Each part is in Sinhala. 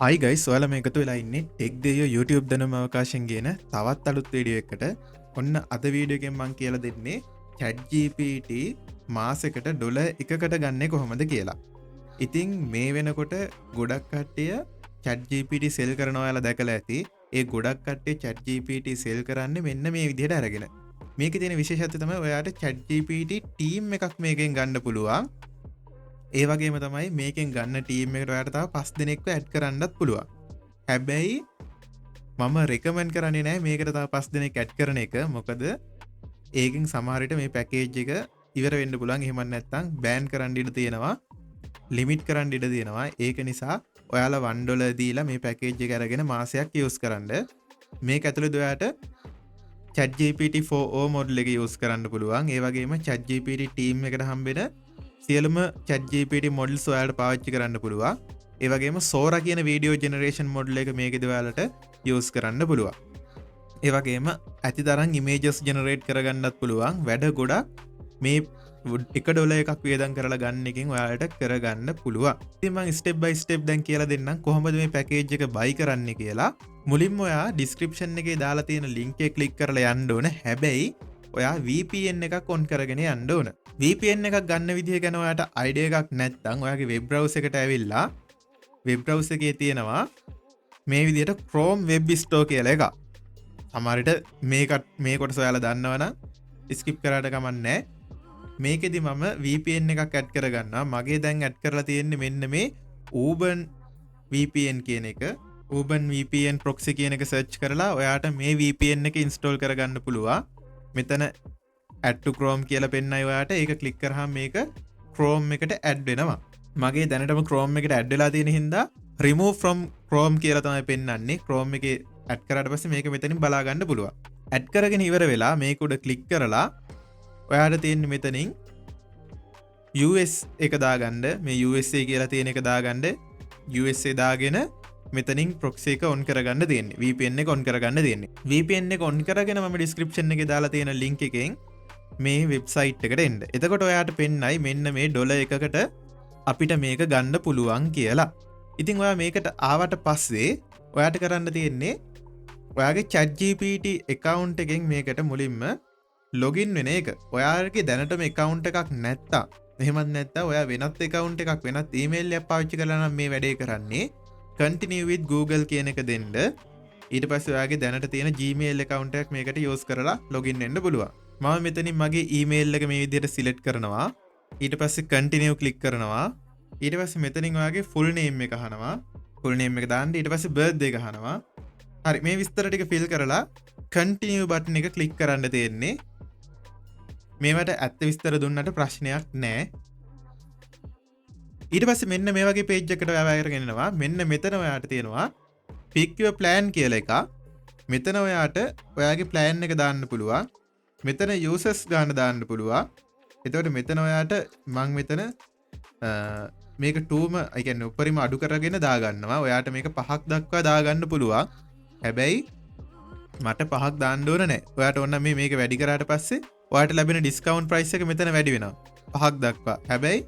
හයි ගයිස්, ඔයාලා මේ එකතු වෙලා ඉන්නේ ටෙක් දෙයියෝ YouTube දැනුම අවකාශයෙන් ගෙන තවත් අලුත් වීඩියෝ එකකට. ඔන්න අද වීඩියෝ එකෙන් මම කියලා දෙන්නේ ChatGPT මාසෙකට ඩොලර් 1කට ගන්නේ කොහොමද කියලා. ඉතින් මේ වෙනකොට ගොඩක් කට්ටිය ChatGPT සෙල් කරනවා ඔයාලා දැකලා ඇති. ඒ ගොඩක් කට්ටිය ChatGPT සෙල් කරන්නේ මෙන්න මේ විදිහට අරගෙන. මේකේ තියෙන විශේෂත්වය තමයි ඔයාට ChatGPT ටීම් එකක් මේකෙන් ගන්න පුළුවන්. ඒ වගේම තමයි මේකෙන් ගන්න ටීම් එකට ඔයාලට තව 5 දෙනෙක්ව ඇඩ් කරන්නත් පුළුවන්. හැබැයි මම රෙකමන්ඩ් කරන්නේ නැහැ මේකට තව 5 දෙනෙක් ඇඩ් කරන එක. මොකද ඒකෙන් සමහර විට මේ පැකේජ් එක ඉවර වෙන්න පුළුවන්. එහෙම නැත්නම් බෑන් කරන්න ඉඩ තියෙනවා. ලිමිට් කරන්න ඉඩ තියෙනවා. ඒක නිසා ඔයාලා $1 දීලා මේ පැකේජ් එක අරගෙන මාසයක් යූස් කරන්න. මේක ඇතුළේ ඔයාට ChatGPT 4o මොඩල් එක යූස් කරන්න පුළුවන්. ඒ වගේම ChatGPT ටීම් එකට හම්බෙන සියලුම ChatGPT මොඩල්ස් ඔයාලට පාවිච්චි කරන්න පුළුවන්. ඒ වගේම Sora කියන වීඩියෝ ජෙනරේෂන් මොඩල් එක මේකෙදි ඔයාලට යූස් කරන්න පුළුවන්. ඒ වගේම ඇතිතරම් ඉමේජස් ජෙනරේට් කරගන්නත් පුළුවන්. වැඩ ගොඩක් මේ $1 එකක් වියදම් කරලා ගන්න එකෙන් ඔයාලට කරගන්න පුළුවන්. ඉතින් මම ස්ටෙප් බයි ස්ටෙප් දැන් කියලා දෙන්නම් කොහොමද මේ පැකේජ් එක බයි කරන්නේ කියලා. මුලින්ම ඔයා ඩිස්ක්‍රිප්ෂන් එකේ දාලා තියෙන ලින්ක් එක ක්ලික් කරලා යන්න ඕන. හැබැයි ඔයා VPN එකක් ඔන් කරගෙන යන්න ඕන. VPN එකක් ගන්න විදිහ ගැන ඔයාට අයිඩියා එකක් නැත්නම් ඔයාගේ වෙබ් බ්‍රවුසර් එකට ඇවිල්ලා වෙබ් බ්‍රවුසර් එකේ තියෙනවා මේ විදිහට Chrome Web Store කියලා එකක්. සමහර විට මේ කොටස ඔයාලා දන්නවනම් ස්කිප් කරාට කමක් නැහැ. මේකෙදි මම VPN එකක් ඇඩ් කරගන්නවා. මගේ දැන් ඇඩ් කරලා තියෙන්නේ මෙන්න මේ Uban VPN කියන එක. Uban VPN proxy කියන එක සර්ච් කරලා ඔයාට මේ VPN එක ඉන්ස්ටෝල් කරගන්න පුළුවන්. මෙතන add to Chrome කියලා පෙන්නයි ඔයාට. ඒක ක්ලික් කරාම මේක Chrome එකට ඇඩ් වෙනවා. මගේ දැනටම Chrome එකට ඇඩ් වෙලා තියෙන හින්දා remove from Chrome කියලා තමයි පෙන්නන්නේ. Chrome එකේ ඇඩ් කරාට පස්සේ මේක මෙතනින් බලා ගන්න පුළුවන්. ඇඩ් කරගෙන ඉවර වෙලා මේක උඩ ක්ලික් කරලා ඔයාට තියෙන්නේ මෙතනින් US එක දාගන්න. මේ USA කියලා තියෙන එක දාගන්න. USA දාගෙන මෙතනින් proxy එක on කරගන්න තියෙන්නේ. VPN එක on කරගන්න තියෙන්නේ. VPN එක on කරගෙන මම description එකේ දාලා තියෙන link එකෙන් මේ වෙබ්සයිට් එකට එන්න. එතකොට ඔයාට පෙන්නයි මෙන්න මේ ඩොලර් එකකට අපිට මේක ගන්න පුළුවන් කියලා. ඉතින් ඔයා මේකට ආවට පස්සේ ඔයාට කරන්න තියෙන්නේ ඔයාගේ ChatGPT account එකෙන් මේකට මුලින්ම login වෙන එක. ඔයාගේ දැනටම account එකක් නැත්තම් එහෙමත් නැත්තම් ඔයා වෙනත් account එකක් වෙනත් email එකක් පාවිච්චි කරලා නම් මේ වැඩේ කරන්නේ continue with Google කියන එක දෙන්න. ඊට පස්සේ ඔයාගේ දැනට තියෙන Gmail account එකක් මේකට use කරලා login වෙන්න පුළුවන්. මම මෙතනින් මගේ ඊමේල් එක මේ විදිහට සිලෙක්ට් කරනවා. ඊට පස්සේ continue ක්ලික් කරනවා. ඊට පස්සේ මෙතනින් ඔයාගේ full name එක අහනවා. full name එක දාන්න. ඊට පස්සේ birthday එක අහනවා. හරි, මේ විස්තර ටික fill කරලා continue button එක ක්ලික් කරන්න තියෙන්නේ. මේවට ඇත්ත විස්තර දුන්නට ප්‍රශ්නයක් නැහැ. ඊට පස්සේ මෙන්න මේ වගේ page එකකට ඔයාව අරගෙන එනවා. මෙන්න මෙතන ඔයාට තියෙනවා pick your plan කියලා එකක්. මෙතන ඔයාට ඔයාගේ plan එක දාන්න පුළුවන්. මෙතන users ගන්න දාන්න පුළුවන්. එතකොට මෙතන ඔයාට මම මෙතන මේක 2ම ඒ කියන්නේ උඩරිම අඩු කරගෙන දාගන්නවා. ඔයාට මේක 5ක් දක්වා දාගන්න පුළුවන්. හැබැයි මට 5ක් දාන්න ඕන නැහැ. ඔයාට ඕන නම් මේක වැඩි කරාට පස්සේ ඔයාට ලැබෙන ඩිස්කවුන්ට් ප්‍රයිස් එක මෙතන වැඩි වෙනවා 5ක් දක්වා. හැබැයි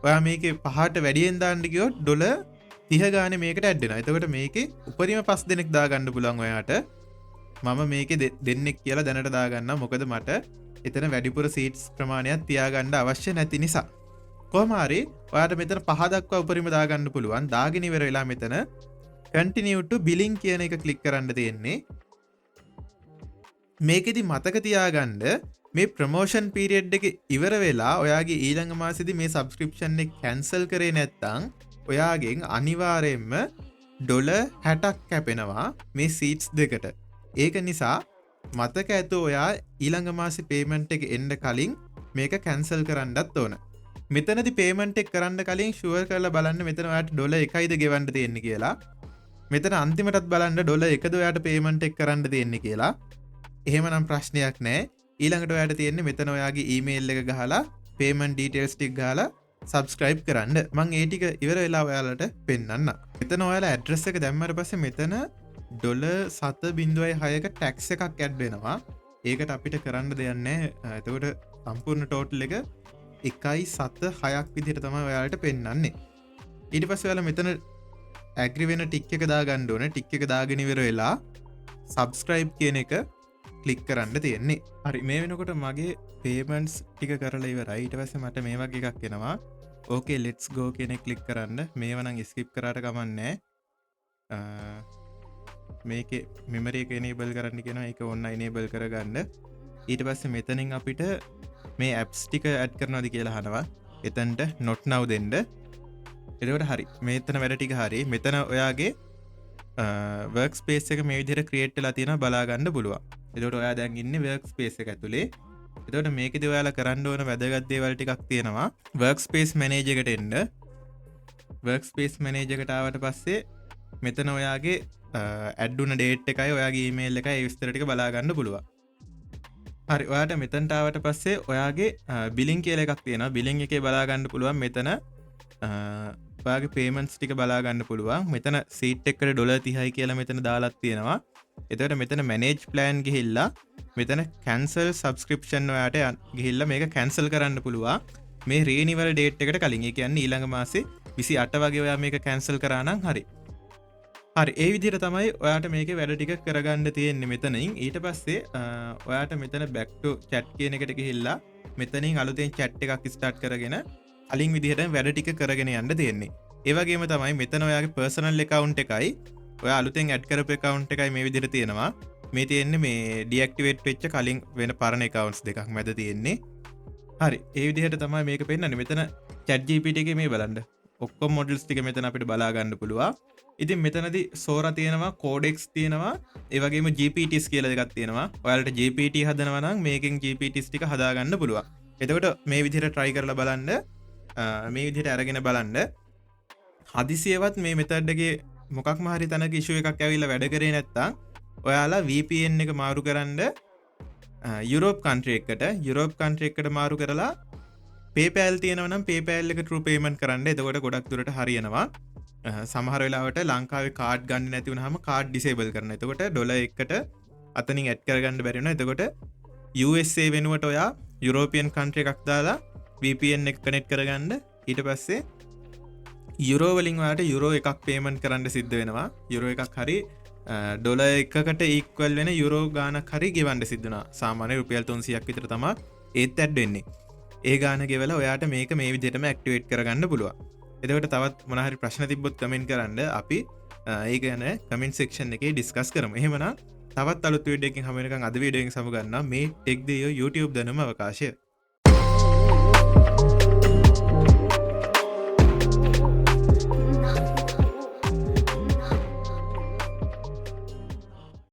ඔයා මේකේ 5ට වැඩියෙන් දාන්න ගියොත් ඩොලර් 30 ගානේ මේකට ඇඩ් වෙනවා. එතකොට මේකේ උඩරිම 5 දෙනෙක් දාගන්න පුළුවන් ඔයාට. මම මේකේ දෙන්නෙක් කියලා දැනට දාගන්නවා. මොකද මට එතන වැඩිපුර සීට්ස් ප්‍රමාණයක් තියාගන්න අවශ්‍ය නැති නිසා. කොහොම හරි ඔයාට මෙතන 5 දක්වා උඩරිම දාගන්න පුළුවන්. දාගෙන ඉවර වෙලා මෙතන continue to billing කියන එක ක්ලික් කරන්න තියෙන්නේ. මේකෙදි මතක තියාගන්න මේ ප්‍රොමෝෂන් පීරියඩ් එක ඉවර වෙලා ඔයාගේ ඊළඟ මාසෙදි මේ සබ්ස්ක්‍රිප්ෂන් එක කැන්සල් කරේ නැත්නම් ඔයාගෙන් අනිවාර්යයෙන්ම ඩොලර් 60ක් කැපෙනවා මේ සීට්ස් දෙකට. ඒක නිසා මතක ඇතෝ ඔයා ඊළඟ මාසේ පේමන්ට් එක එන්න කලින් මේක කැන්සල් කරන්නත් ඕන. මෙතනදි පේමන්ට් එක කරන්න කලින් ෂුවර් කරලා බලන්න මෙතන ඔයාට ඩොලර් 1යිද ගෙවන්න තියෙන්නේ කියලා. මෙතන අන්තිමටත් බලන්න ඩොලර් 1ද ඔයාට පේමන්ට් එක කරන්න තියෙන්නේ කියලා. එහෙමනම් ප්‍රශ්නයක් නැහැ. ඊළඟට ඔයාට තියෙන්නේ මෙතන ඔයාගේ ඊමේල් එක ගහලා payment details ටික ගහලා subscribe කරන්න. මම ඒ ටික ඉවර වෙලා ඔයාලට පෙන්නන්නම්. මෙතන ඔයාලා address එක දැම්මම පස්සේ මෙතන $7.6ක tax එකක් ඇඩ් වෙනවා. ඒකට අපිට කරන්න දෙයක් නැහැ. එතකොට සම්පූර්ණ total එක 1.76ක් විදිහට තමයි ඔයාලට පෙන්නන්නේ. ඊට පස්සේ ඔයාලා මෙතන ඇග්‍රි වෙන ටික් එක දාගන්න ඕන. ටික් එක දාගෙන ඉවර වෙලා subscribe කියන එක ක්ලික් කරන්න තියෙන්නේ. හරි මේ වෙනකොට මගේ payments ටික කරලා ඉවරයි. ඊට පස්සේ මට මේ වගේ එකක් එනවා. okay let's go කියන එක ක්ලික් කරන්න. මේව නම් skip කරාට කමන්නේ නැහැ. මේකේ memory එක enable කරන්න කියනවා. ඒක ඕන්න enable කරගන්න. ඊට පස්සේ මෙතනින් අපිට මේ apps ටික add කරනවාද කියලා අහනවා. එතනට not now දෙන්න. එතකොට හරි. මෙතන වැඩ ටික හරි. මෙතන ඔයාගේ work space එක මේ විදිහට create වෙලා තියෙනවා බලා ගන්න පුළුවන්. එතකොට ඔයා දැන් ඉන්නේ work space එක ඇතුලේ. එතකොට මේකෙදි ඔයාලා කරන්න ඕන වැදගත් දේවල් ටිකක් තියෙනවා. work space manager එකට එන්න. work space manager එකට ආවට පස්සේ මෙතන ඔයාගේ add වුණ date එකයි ඔයාගේ email එකයි ඒ විස්තර ටික බලා ගන්න පුළුවන්. හරි ඔයාට මෙතනට ආවට පස්සේ ඔයාගේ billing කියලා එකක් තියෙනවා. billing එකේ බලා ගන්න පුළුවන් මෙතන ඔයාගේ payments ටික බලා ගන්න පුළුවන්. මෙතන seat එකට $30යි කියලා මෙතන දාලා තියෙනවා. එතකොට මෙතන manage plan ගිහිල්ලා මෙතන cancel subscription ඔයාට ගිහිල්ලා මේක cancel කරන්න පුළුවන්. මේ renewal date එකට කලින්. ඒ කියන්නේ ඊළඟ මාසේ 28 වගේ ඔයා මේක cancel කරා නම් හරි. හරි ඒ විදිහට තමයි ඔයාට මේකේ වැඩ ටික කරගන්න තියෙන්නේ මෙතනින්. ඊට පස්සේ ඔයාට මෙතන back to chat කියන එකට ගිහිල්ලා මෙතනින් අලුතෙන් chat එකක් start කරගෙන කලින් විදිහට වැඩ ටික කරගෙන යන්න තියෙන්නේ. ඒ වගේම තමයි මෙතන ඔයාගේ personal account එකයි ඔයා අලුතෙන් add කරපු account එකයි මේ විදිහට තියෙනවා. මේ තියෙන්නේ මේ deactivate වෙච්ච කලින් වෙන පරණ accounts දෙකක් මැද තියෙන්නේ. හරි ඒ විදිහට තමයි මේක පෙන්නන්නේ. මෙතන ChatGPT එකේ මේ බලන්න. ඔක්කොම models ටික මෙතන අපිට බලා ගන්න පුළුවන්. ඉතින් මෙතනදී Sora තියෙනවා, Codex තියෙනවා, ඒ වගේම GPTs කියලා දෙකක් තියෙනවා. ඔයාලට GPT හදනවා නම් මේකෙන් GPTs ටික හදා ගන්න පුළුවන්. එතකොට මේ විදිහට try කරලා බලන්න. මේ විදිහට අරගෙන බලන්න. හදිසියවත් මේ method එකේ මොකක්ම හරි තැනක issue එකක් ඇවිල්ලා වැඩ කරේ නැත්තම් ඔයාලා VPN එක මාරු කරන්න Europe country එකට මාරු කරලා PayPal තියෙනවා නම් PayPal එක true payment කරන්න. එතකොට ගොඩක් දුරට හරියනවා. සමහර වෙලාවට ලංකාවේ කාඩ් ගන්න නැති වුනහම කාඩ් ඩිසේබල් කරන්න. එතකොට ඩොලර් එකකට අතනින් ඇඩ් කරගන්න බැරි වෙනවා. එතකොට USA වෙනුවට ඔයා යුරෝපියන් කන්ට්‍රි එකක් දාලා VPN එක කනෙක්ට් කරගන්න. ඊට පස්සේ යුරෝ වලින් ඔයාට යුරෝ එකක් පේමන්ට් කරන්න සිද්ධ වෙනවා. යුරෝ එකක් හරි ඩොලර් එකකට ඉක්වල් වෙන යුරෝ ගාණක් හරි ගෙවන්න සිද්ධ වෙනවා. සාමාන්‍ය රුපියල් 300ක් විතර තමයි ඒත් ඇඩ් වෙන්නේ. ඒ ගාණ ගෙවලා ඔයාට මේක මේ විදිහටම ඇක්ටිවේට් කරගන්න පුළුවන්. එතකොට තවත් මොනවා හරි ප්‍රශ්න තිබ්බොත් කමෙන්ට් කරන්න. අපි ඒක ගැන කමෙන්ට් සෙක්ෂන් එකේ ඩිස්කස් කරමු. එහෙමනම් තවත් අලුත් වීඩියෝ එකකින් හමු වෙනකන් අද වීඩියෝ එකෙන් සමු ගන්නවා. මේ ටෙක් දියෝ YouTube දැනුම අවකාශය.